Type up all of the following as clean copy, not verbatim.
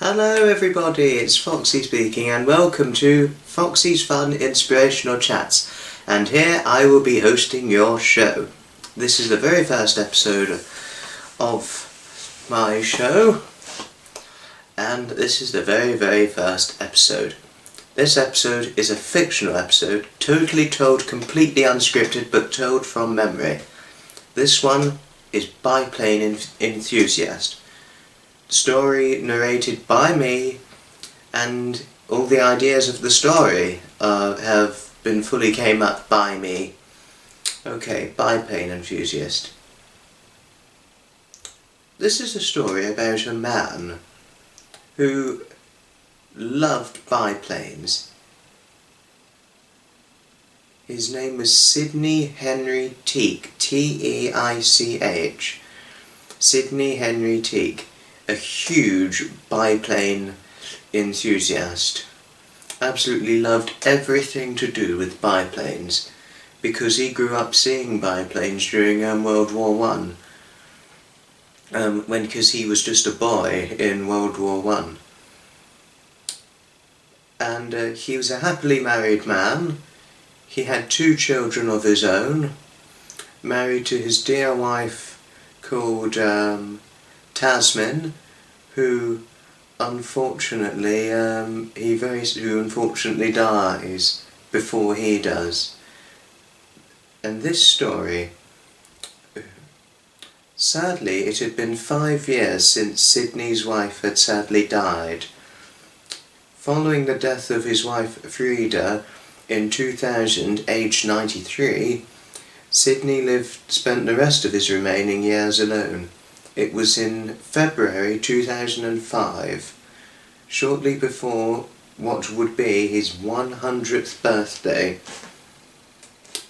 Hello everybody, it's Foxy speaking and welcome to Foxy's Fun Inspirational Chats, and here I will be hosting your show. This is the very first episode of my show, and this is the very first episode. This episode is a fictional episode, totally told completely unscripted but told from memory. This one is Biplane Enthusiast. Story narrated by me, and all the ideas of the story have been fully came up by me. Okay, Biplane Enthusiast. This is a story about a man who loved biplanes. His name was Sidney Henry Teague, T-E-I-C-H. Sidney Henry Teague. A huge biplane enthusiast. Absolutely loved everything to do with biplanes because he grew up seeing biplanes during World War One. Because he was just a boy in World War One. And he was a happily married man. He had 2 children of his own, married to his dear wife called Tasman, who unfortunately dies before he does. And this story, sadly, it had been 5 years since Sidney's wife had sadly died. Following the death of his wife Frida in 2000, aged 93, Sidney spent the rest of his remaining years alone. It was in February 2005, shortly before what would be his 100th birthday.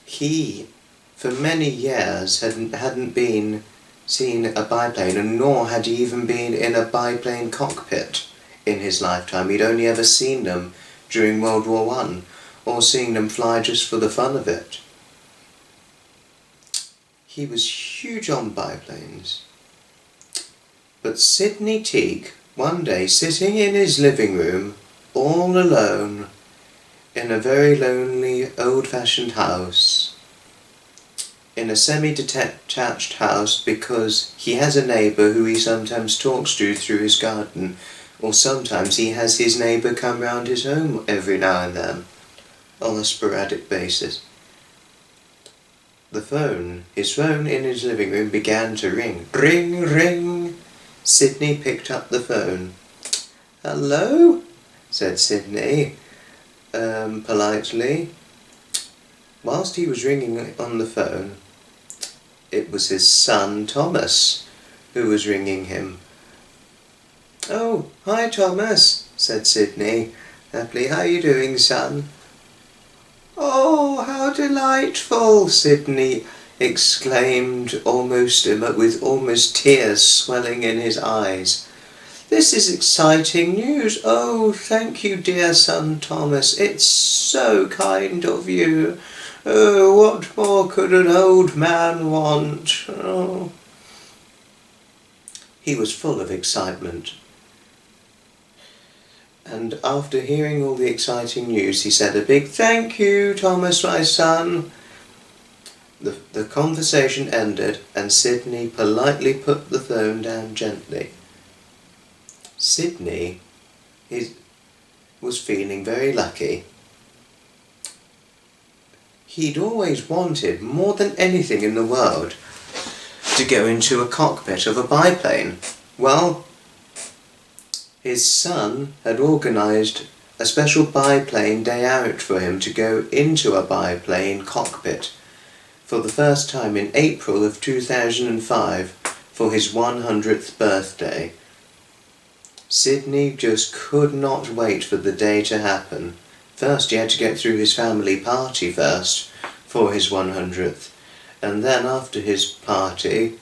He, for many years, hadn't been seen a biplane, and nor had he even been in a biplane cockpit in his lifetime. He'd only ever seen them during World War One, or seen them fly just for the fun of it. He was huge on biplanes. But Sidney Teague, one day sitting in his living room, all alone, in a very lonely old-fashioned house, in a semi-detached house, because he has a neighbour who he sometimes talks to through his garden, or sometimes he has his neighbour come round his home every now and then, on a sporadic basis. His phone in his living room began to ring. Ring, ring! Sidney picked up the phone. "Hello?" said Sidney, politely. Whilst he was ringing on the phone, it was his son Thomas who was ringing him. "Oh, hi Thomas," said Sidney happily. "How are you doing, son?" "Oh, how delightful!" Sidney exclaimed, with almost tears swelling in his eyes. "This is exciting news. Oh, thank you, dear son Thomas. It's so kind of you. Oh, what more could an old man want?" Oh. He was full of excitement. And after hearing all the exciting news, he said a big "Thank you, Thomas, my son." The conversation ended, and Sidney politely put the phone down gently. Sidney was feeling very lucky. He'd always wanted, more than anything in the world, to go into a cockpit of a biplane. Well, his son had organised a special biplane day out for him to go into a biplane cockpit for the first time in April of 2005 for his 100th birthday. Sidney just could not wait for the day to happen. First he had to get through his family party first for his 100th, and then after his party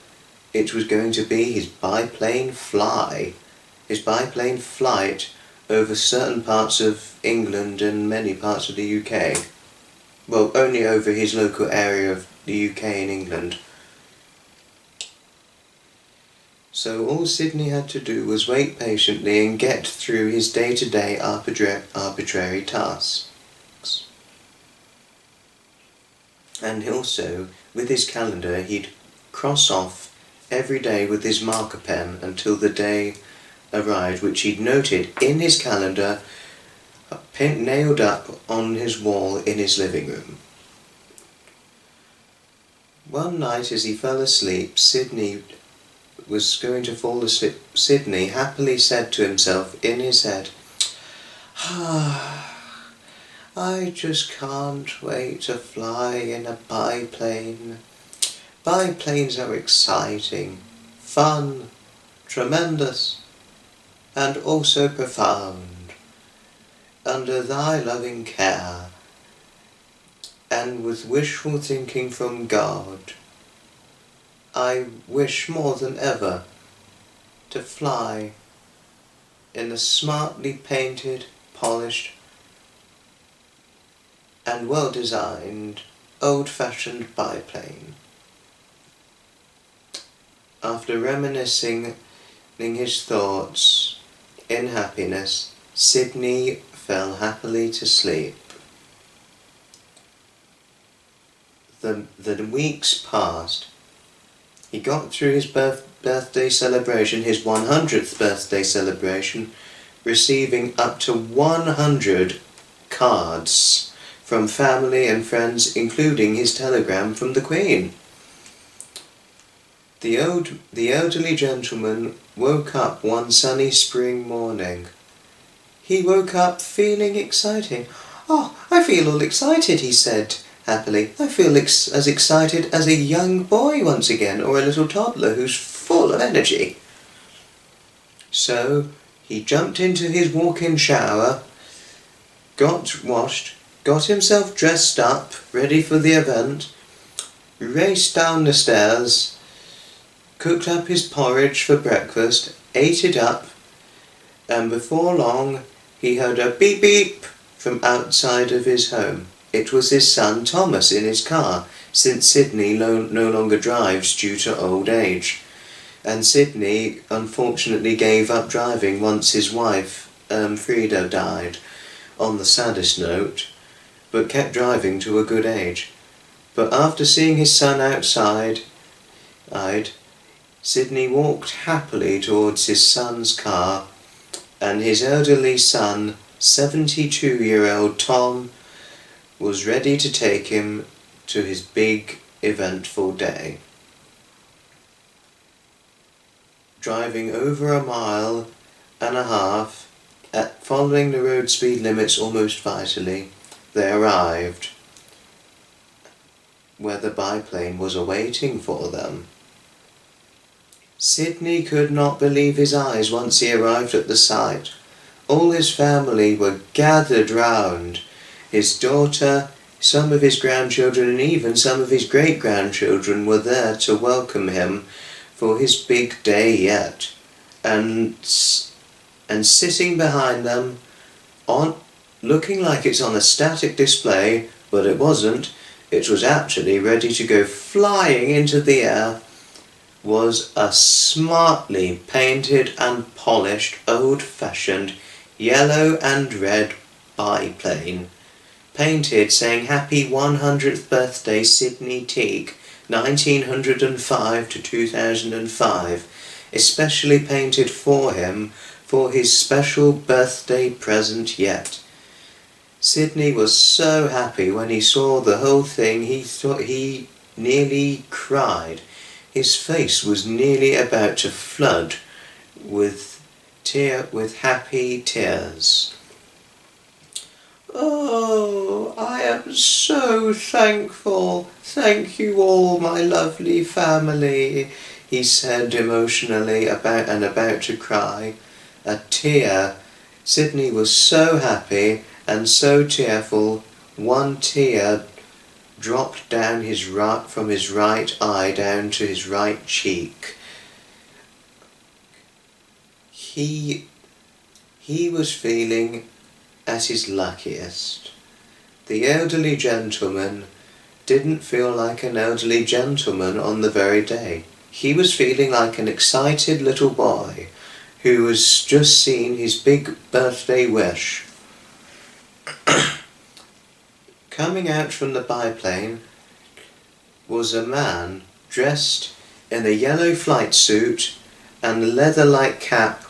it was going to be his biplane flight over certain parts of England and many parts of the UK. Well, only over his local area of the UK and England. So all Sydney had to do was wait patiently and get through his day-to-day arbitrary tasks. And also, with his calendar, he'd cross off every day with his marker pen until the day arrived, which he'd noted in his calendar, nailed up on his wall in his living room. One night as he fell asleep, Sydney happily said to himself in his head, I just can't wait to fly in a biplane. Biplanes are exciting, fun, tremendous, and also profound. Under thy loving care, and with wishful thinking from God, I wish more than ever to fly in a smartly painted, polished, and well-designed, old-fashioned biplane. After reminiscing his thoughts in happiness, Sydney fell happily to sleep. The weeks passed. He got through his birthday celebration, his 100th birthday celebration, receiving up to 100 cards from family and friends, including his telegram from the Queen. The elderly gentleman woke up one sunny spring morning. He woke up feeling exciting. Oh, I feel all excited, he said happily. I feel as excited as a young boy once again, or a little toddler who's full of energy. So he jumped into his walk-in shower, got washed, got himself dressed up, ready for the event, raced down the stairs, cooked up his porridge for breakfast, ate it up, and before long he heard a beep beep from outside of his home. It was his son Thomas in his car, since Sydney no longer drives due to old age. And Sydney unfortunately gave up driving once his wife, Frida, died, on the saddest note, but kept driving to a good age. But after seeing his son outside, Sydney walked happily towards his son's car, and his elderly son, 72-year-old Tom, was ready to take him to his big, eventful day. Driving over a mile and a half, following the road speed limits almost vitally, they arrived where the biplane was awaiting for them. Sydney could not believe his eyes once he arrived at the site. All his family were gathered round. His daughter, some of his grandchildren, and even some of his great-grandchildren were there to welcome him for his big day yet. And sitting behind them, looking like it's on a static display, but it wasn't, it was actually ready to go flying into the air, was a smartly painted and polished, old-fashioned, yellow and red biplane, painted saying Happy 100th Birthday Sydney Teague, 1905 to 2005, especially painted for him for his special birthday present yet. Sydney was so happy when he saw the whole thing, he thought he nearly cried. His face was nearly about to flood with happy tears. Oh, I am so thankful. Thank you all, my lovely family, he said emotionally, about to cry. A tear. Sydney was so happy and so tearful, one tear dropped down from his right eye down to his right cheek. He was feeling at his luckiest. The elderly gentleman didn't feel like an elderly gentleman on the very day. he was feeling like an excited little boy who has just seen his big birthday wish. Coming out from the biplane was a man dressed in a yellow flight suit and a leather-like cap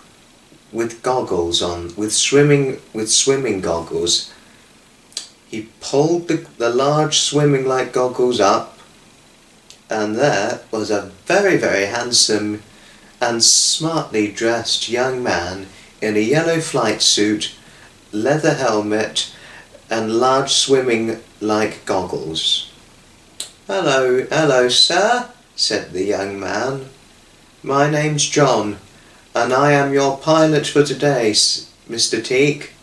with goggles on, with swimming goggles. He pulled the large swimming-like goggles up, and there was a very, very handsome and smartly dressed young man in a yellow flight suit, leather helmet, and large swimming-like goggles. Hello, sir," said the young man. "My name's John, and I am your pilot for today, Mr. Teak.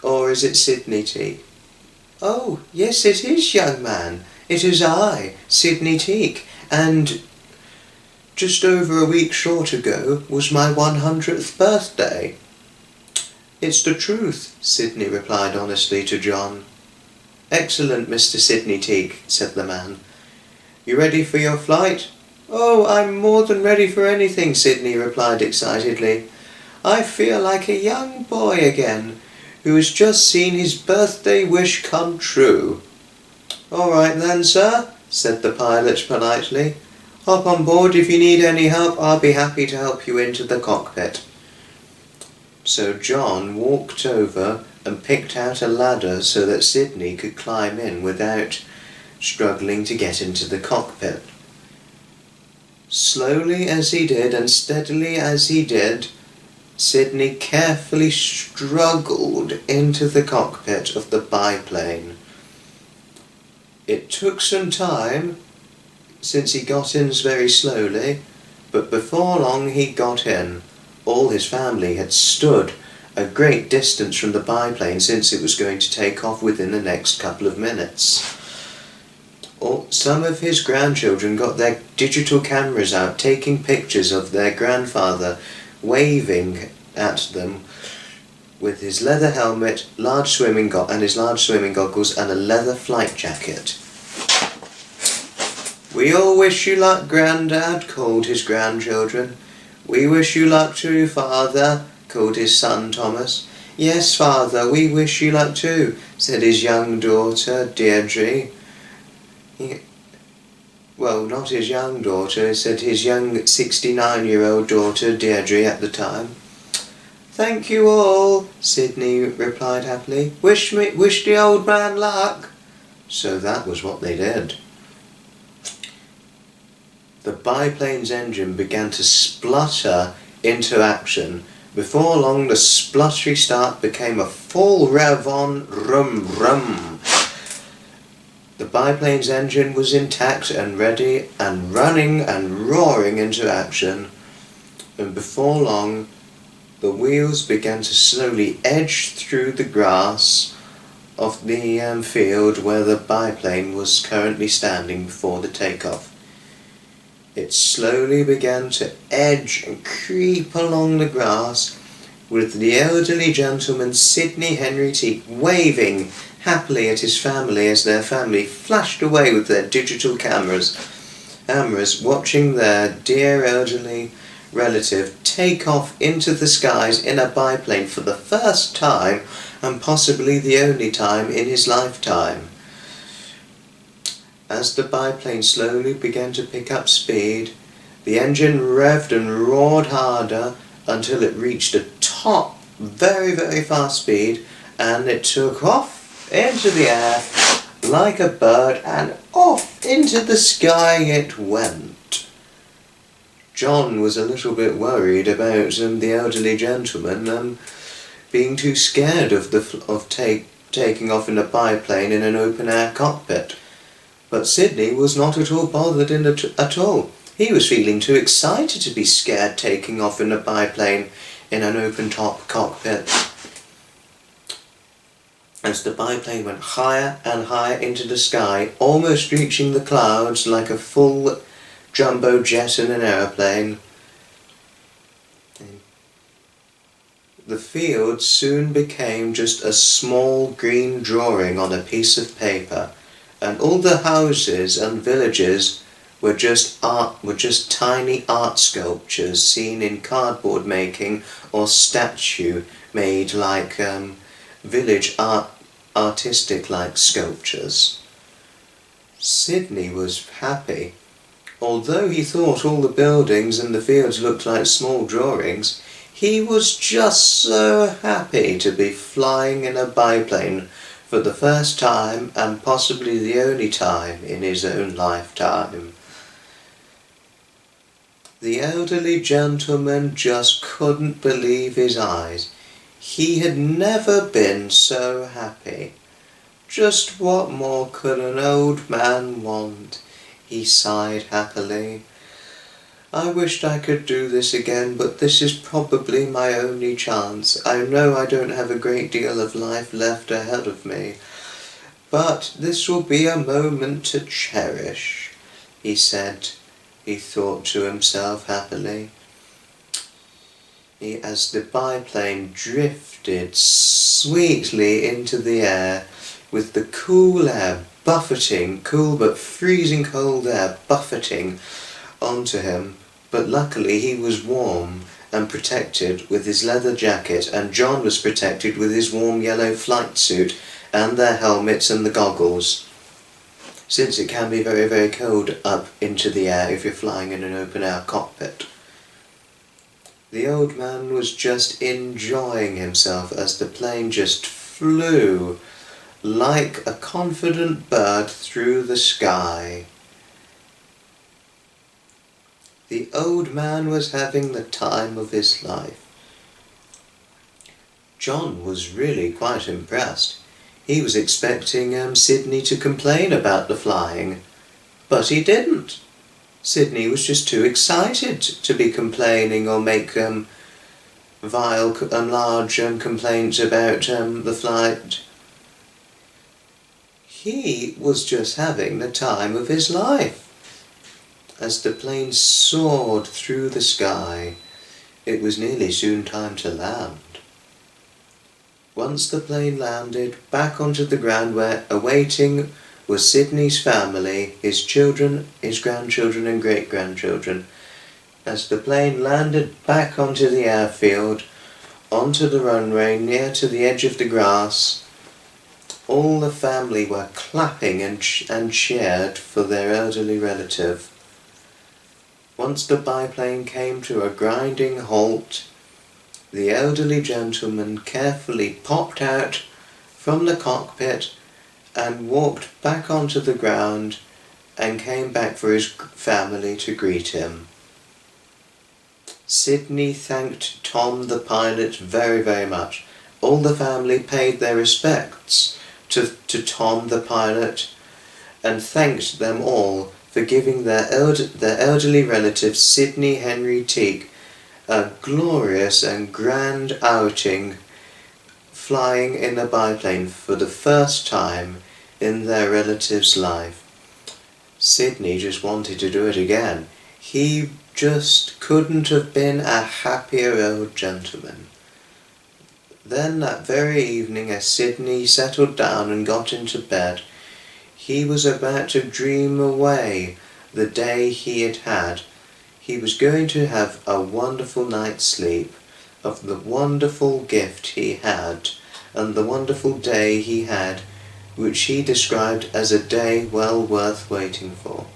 Or is it Sidney Teak?" "Oh, yes it is, young man. It is I, Sidney Teak, and just over a week short ago was my 100th birthday." "It's the truth," Sidney replied honestly to John. "Excellent, Mr. Sidney Teak," said the man. "You ready for your flight?" "Oh, I'm more than ready for anything," Sidney replied excitedly. "I feel like a young boy again, who has just seen his birthday wish come true." "All right then, sir," said the pilot politely. "Hop on board if you need any help. I'll be happy to help you into the cockpit." So John walked over and picked out a ladder so that Sidney could climb in without struggling to get into the cockpit. Slowly as he did and steadily as he did, Sidney carefully struggled into the cockpit of the biplane. It took some time, since he got in very slowly, but before long he got in. All his family had stood a great distance from the biplane since it was going to take off within the next couple of minutes. Some of his grandchildren got their digital cameras out, taking pictures of their grandfather waving at them with his leather helmet, large swimming goggles and a leather flight jacket. "We all wish you luck, Grandad," called his grandchildren. "We wish you luck too, Father," called his son Thomas. "Yes, Father, we wish you luck too," said his young daughter Deirdre. Well, not his young daughter, said his young 69-year-old daughter Deirdre at the time. "Thank you all," Sidney replied happily. Wish the old man luck." So that was what they did. The biplane's engine began to splutter into action. Before long, the spluttery start became a full rev on, rum rum. The biplane's engine was intact and ready and running and roaring into action. And before long, the wheels began to slowly edge through the grass of the field where the biplane was currently standing before the takeoff. It slowly began to edge and creep along the grass, with the elderly gentleman Sidney Henry Teak waving happily at his family as their family flashed away with their digital cameras, watching their dear elderly relative take off into the skies in a biplane for the first time and possibly the only time in his lifetime. As the biplane slowly began to pick up speed, the engine revved and roared harder until it reached a top, very, very fast speed, and it took off into the air like a bird, and off into the sky it went. John was a little bit worried about the elderly gentleman being too scared of taking off in a biplane in an open-air cockpit. But Sidney was not at all bothered at all. He was feeling too excited to be scared taking off in a biplane in an open-top cockpit. As the biplane went higher and higher into the sky, almost reaching the clouds like a full jumbo jet in an aeroplane, the field soon became just a small green drawing on a piece of paper, and all the houses and villages were just tiny art sculptures seen in cardboard making or statue made like village artistic like sculptures. Sydney was happy. Although he thought all the buildings and the fields looked like small drawings, he was just so happy to be flying in a biplane for the first time and possibly the only time in his own lifetime. The elderly gentleman just couldn't believe his eyes. He had never been so happy. Just what more could an old man want? He sighed happily. I wished I could do this again, but this is probably my only chance. I know I don't have a great deal of life left ahead of me, but this will be a moment to cherish, he said. He thought to himself happily. As the biplane drifted sweetly into the air, with the cool air buffeting, cool but freezing cold air buffeting onto him, but luckily he was warm and protected with his leather jacket, and John was protected with his warm yellow flight suit and their helmets and the goggles, since it can be very, very cold up into the air if you're flying in an open-air cockpit. The old man was just enjoying himself as the plane just flew like a confident bird through the sky. The old man was having the time of his life. John was really quite impressed. He was expecting Sydney to complain about the flying, but he didn't. Sydney was just too excited to be complaining or make vile and large complaints about the flight. He was just having the time of his life. As the plane soared through the sky, it was nearly soon time to land. Once the plane landed, back onto the ground where awaiting was Sydney's family, his children, his grandchildren and great-grandchildren. As the plane landed back onto the airfield, onto the runway near to the edge of the grass, all the family were clapping and cheered for their elderly relative. Once the biplane came to a grinding halt, the elderly gentleman carefully popped out from the cockpit and walked back onto the ground and came back for his family to greet him. Sydney thanked Tom the pilot very, very much. All the family paid their respects to Tom the pilot and thanked them all for giving their elderly relative Sydney Henry Teague a glorious and grand outing, flying in a biplane for the first time in their relative's life. Sydney just wanted to do it again. He just couldn't have been a happier old gentleman. Then that very evening, as Sydney settled down and got into bed, he was about to dream away the day he had had. He was going to have a wonderful night's sleep of the wonderful gift he had and the wonderful day he had, which he described as a day well worth waiting for.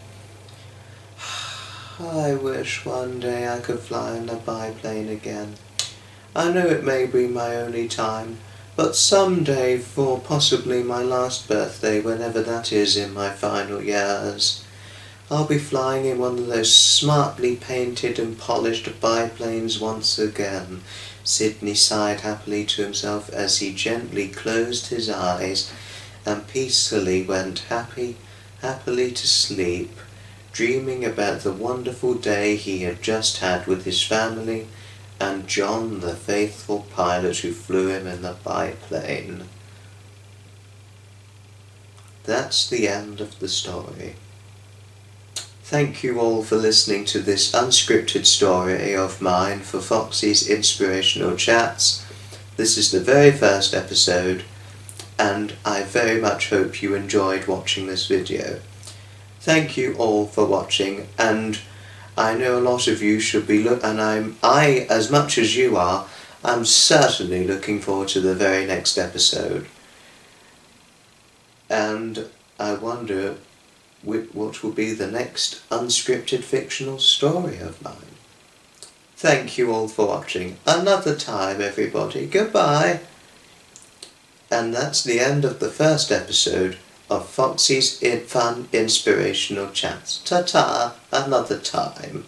I wish one day I could fly in a biplane again. I know it may be my only time, but someday, for possibly my last birthday, whenever that is in my final years, I'll be flying in one of those smartly painted and polished biplanes once again. Sydney sighed happily to himself as he gently closed his eyes and peacefully went happily to sleep, dreaming about the wonderful day he had just had with his family and John, the faithful pilot who flew him in the biplane. That's the end of the story. Thank you all for listening to this unscripted story of mine for Foxy's Inspirational Chats. This is the very first episode, and I very much hope you enjoyed watching this video. Thank you all for watching, and I know a lot of you should be I, as much as you are, I'm certainly looking forward to the very next episode. And I wonder what will be the next unscripted fictional story of mine. Thank you all for watching. Another time, everybody. Goodbye. And that's the end of the first episode of Foxy's Fun Inspirational Chats. Ta-ta, another time.